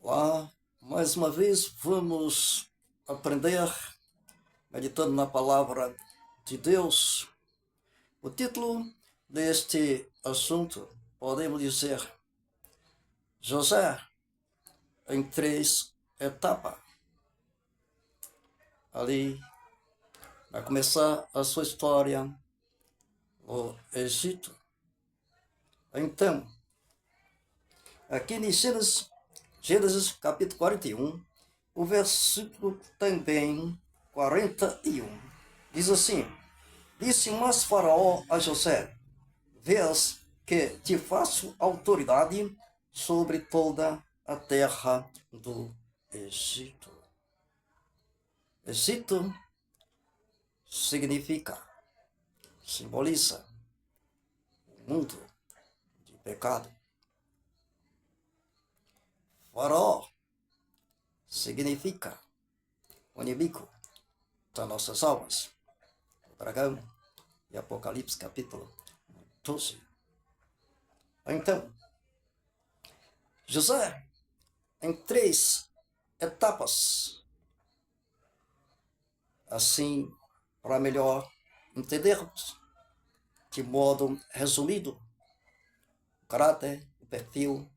Olá, mais uma vez vamos aprender meditando na palavra de Deus. O título deste assunto podemos dizer José em três etapas. Ali vai começar a sua história no Egito. Então, aqui em Gênesis capítulo 41, o versículo também 41, diz assim: Disse mais Faraó a José: Vês que te faço autoridade sobre toda a terra do Egito. Egito significa, simboliza o mundo de pecado. Faraó significa o inimigo das nossas almas. O dragão e Apocalipse capítulo 12. Então, José, em três etapas, assim, para melhor entendermos, de modo resumido, o caráter, o perfil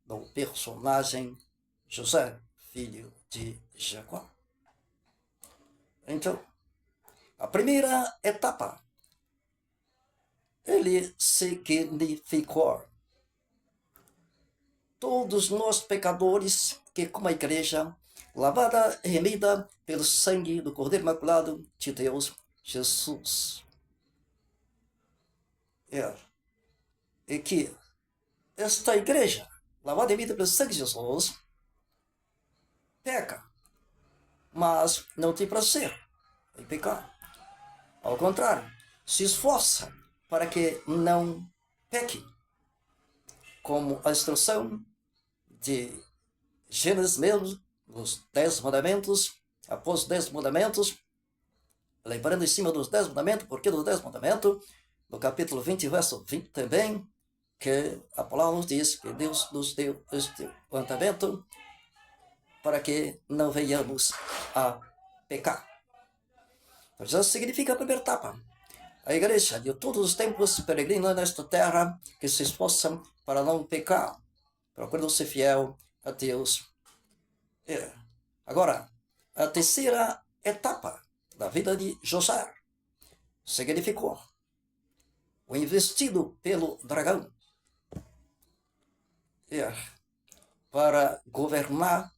do personagem José, filho de Jacó. Então, a primeira etapa, ele significou todos nós pecadores que, como a igreja, lavada e remida pelo sangue do Cordeiro Imaculado de Deus, Jesus. E que esta igreja, lavada e remida pelo sangue de Jesus, peca, mas não tem prazer em pecar. Ao contrário, se esforça para que não peque, como a instrução de Gênesis mesmo, os 10 mandamentos, após os 10 mandamentos, lembrando em cima dos 10 mandamentos, porque dos 10 mandamentos, no capítulo 20, verso 20 também, que a palavra nos diz que Deus nos deu este mandamento para que não venhamos a pecar. Então, já significa a primeira etapa. A igreja de todos os tempos peregrina nesta terra que se esforçam para não pecar, procurando ser fiel a Deus. Agora, a terceira etapa da vida de José significou o investido pelo dragão para governar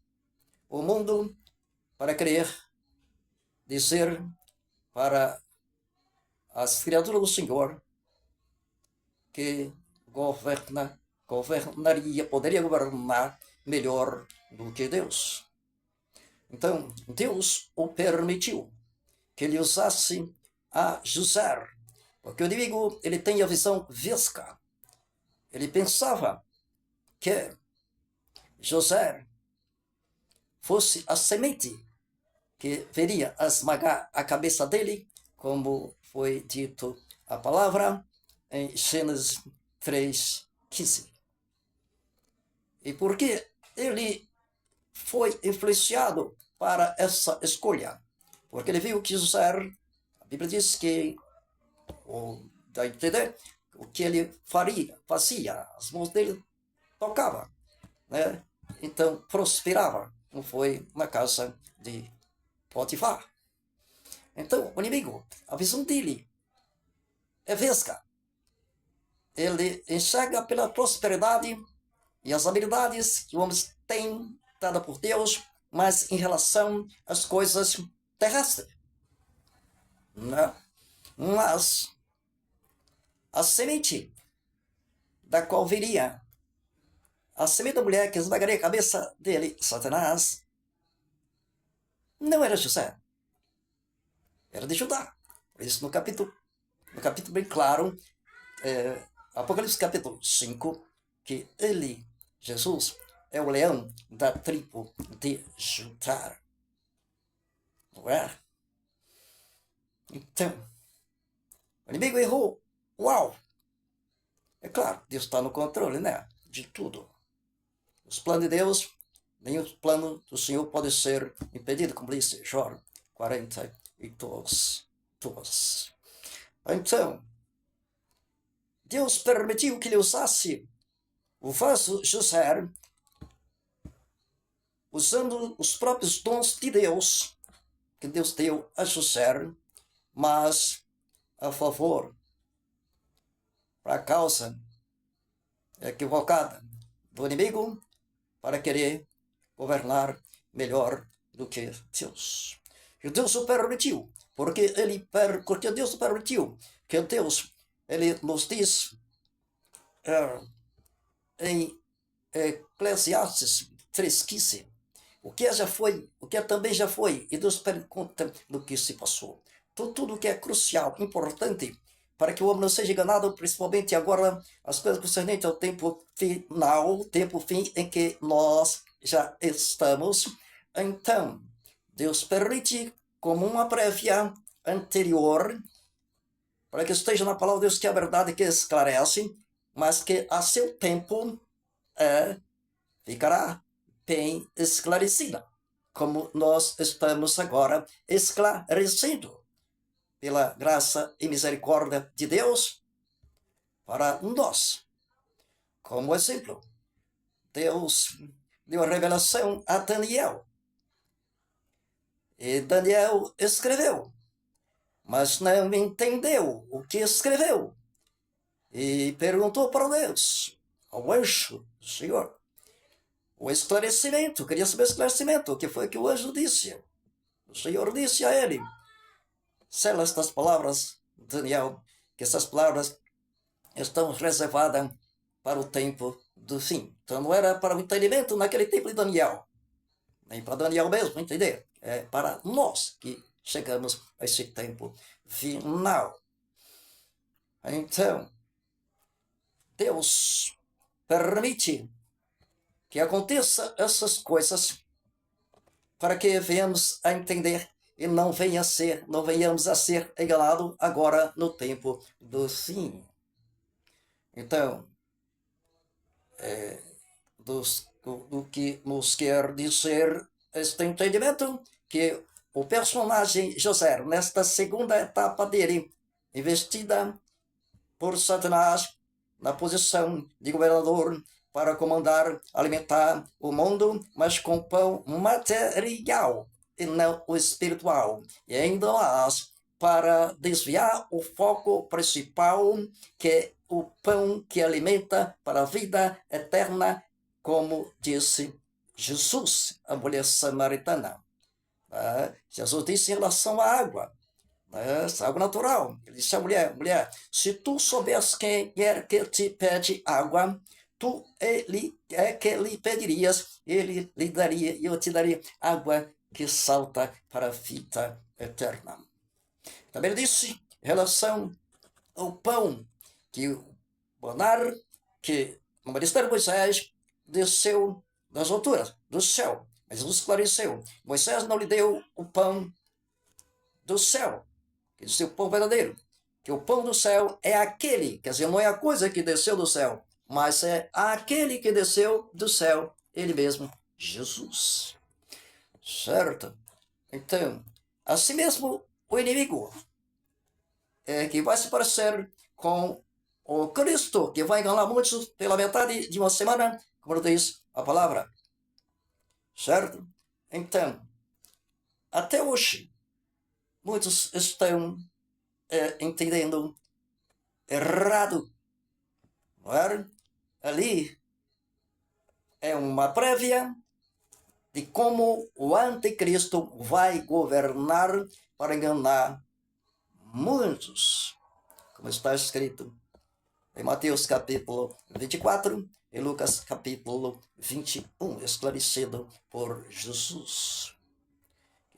o mundo, para querer dizer para as criaturas do Senhor que poderia governar melhor do que Deus. Então, Deus o permitiu que ele usasse a José, porque o inimigo ele tem a visão vesca. Ele pensava que José fosse a semente que viria a esmagar a cabeça dele, como foi dito a palavra em Gênesis 3:15. E por que ele foi influenciado para essa escolha? Porque ele viu que José, a Bíblia diz que, dá a entender, o que ele fazia, as mãos dele tocavam, né? Então prosperava, como foi na casa de Potifar. Então, o inimigo, a visão dele é vesga. Ele enxerga pela prosperidade e as habilidades que o homem tem dada por Deus, mas em relação às coisas terrestres. Né? Mas a semente da qual viria, a semente da mulher que esmagaria a cabeça dele, Satanás, não era José, era de Judá. Por isso, no capítulo bem claro, Apocalipse capítulo 5, que ele, Jesus, é o leão da tribo de Judá. Não é? Então, o inimigo errou. Uau! É claro, Deus está no controle, né? De tudo. Os planos de Deus, nenhum plano do Senhor pode ser impedido, como disse Jó 42. Então, Deus permitiu que ele usasse o falso José, usando os próprios dons de Deus, que Deus deu a José, mas a favor, para a causa equivocada do inimigo, para querer governar melhor do que Deus. E Deus o permitiu, porque Deus o permitiu, que Deus, ele nos diz em Eclesiastes 3,15, o que já foi, o que também já foi, e Deus pergunta do que se passou. Então, tudo que é crucial, importante, para que o homem não seja enganado, principalmente agora, as coisas concernentes ao tempo final, tempo fim em que nós já estamos. Então, Deus permite, como uma prévia anterior, para que esteja na palavra de Deus, que é a verdade que esclarece, mas que a seu tempo ficará bem esclarecida, como nós estamos agora esclarecendo, pela graça e misericórdia de Deus, para nós. Como exemplo, Deus deu a revelação a Daniel. E Daniel escreveu, mas não entendeu o que escreveu. E perguntou para Deus, ao anjo do Senhor, o esclarecimento, queria saber o esclarecimento, o que foi que o anjo disse. O Senhor disse a ele, sela estas palavras, Daniel, que essas palavras estão reservadas para o tempo do fim. Então não era para o entendimento naquele tempo de Daniel, nem para Daniel mesmo entender, é para nós que chegamos a esse tempo final. Então, Deus permite que aconteça essas coisas para que venhamos a entender e não venhamos a ser enganados agora no tempo do fim. Então, do que nos quer dizer este entendimento, que o personagem José, nesta segunda etapa dele, investida por Satanás na posição de governador para comandar, alimentar o mundo, mas com pão material e não o espiritual. E ainda mais, para desviar o foco principal, que é o pão que alimenta para a vida eterna, como disse Jesus, a mulher samaritana. Jesus disse em relação à água, essa água natural. Ele disse à mulher, se tu soubesse quem é que te pede água, tu que lhe pedirias, ele lhe daria, e eu te daria água que salta para a vida eterna. Também ele disse em relação ao pão, que o maná que no ministério de Moisés desceu das alturas, do céu, mas Jesus esclareceu, Moisés não lhe deu o pão do céu, que disse o pão verdadeiro, que o pão do céu é aquele, quer dizer, não é a coisa que desceu do céu, mas é aquele que desceu do céu, ele mesmo, Jesus. Certo? Então, assim mesmo, o inimigo que vai se parecer com o Cristo, que vai enganar muitos pela metade de uma semana, como diz a palavra. Certo? Então, até hoje, muitos estão entendendo errado. Não é? Ali é uma prévia de como o anticristo vai governar para enganar muitos, como está escrito em Mateus capítulo 24 e Lucas capítulo 21, esclarecido por Jesus.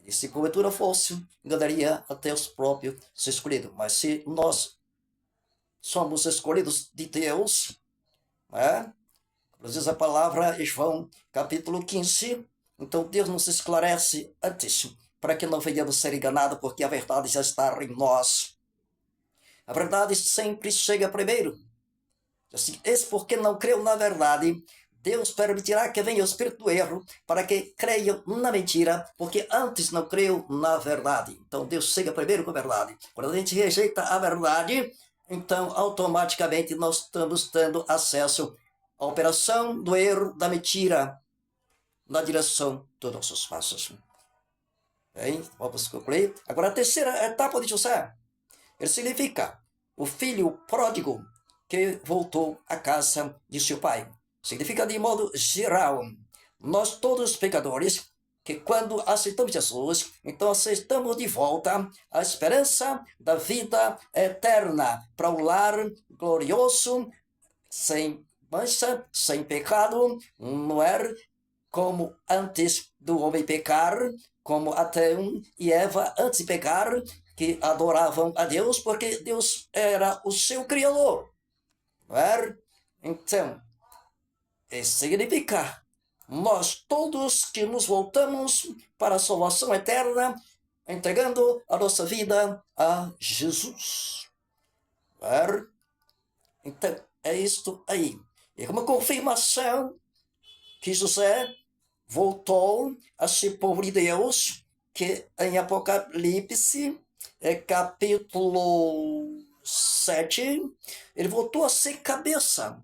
E se porventura fosse, enganaria até os próprios escolhidos. Mas se nós somos escolhidos de Deus, como diz a palavra em João capítulo 15, então Deus nos esclarece antes, para que não venhamos ser enganados, porque a verdade já está em nós. A verdade sempre chega primeiro. Assim, esse porque não creu na verdade, Deus permitirá que venha o espírito do erro para que creiam na mentira, porque antes não creiam na verdade. Então Deus chega primeiro com a verdade. Quando a gente rejeita a verdade, então automaticamente nós estamos tendo acesso à operação do erro, da mentira, na direção dos nossos passos. Bem, vamos concluir. Agora a terceira etapa de José. Ele significa o filho pródigo que voltou à casa de seu pai. Significa de modo geral, nós todos pecadores, que quando aceitamos Jesus, então aceitamos de volta a esperança da vida eterna para o lar glorioso, sem mancha, sem pecado, não é como antes do homem pecar, como Adão e Eva antes de pecar, que adoravam a Deus porque Deus era o seu Criador. Não é? Então, isso significa nós todos que nos voltamos para a salvação eterna, entregando a nossa vida a Jesus. Não é? Então, é isto aí. É uma confirmação que José voltou a ser povo de Deus, que em Apocalipse, capítulo 7, ele voltou a ser cabeça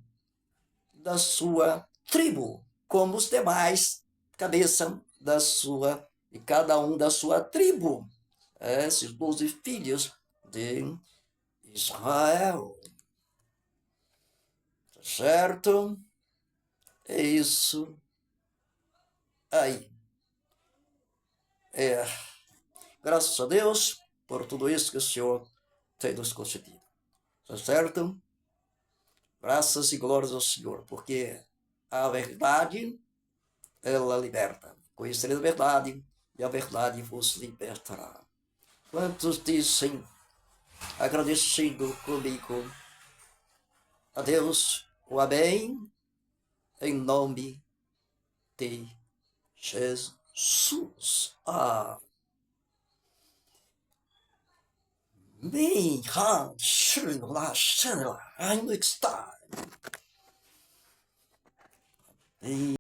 da sua tribo, como os demais, cabeça da sua, e cada um da sua tribo. Esses 12 filhos de Israel. Certo? É isso aí. Graças a Deus por tudo isso que o Senhor tem nos concedido. Tá certo? Graças e glórias ao Senhor, porque a verdade, ela liberta. Conhecereis a verdade, e a verdade vos libertará. Quantos dizem, agradecido comigo, a Deus, o amém, em nome de Jesus. Amém. 你看是啦，是啦，I'm excited.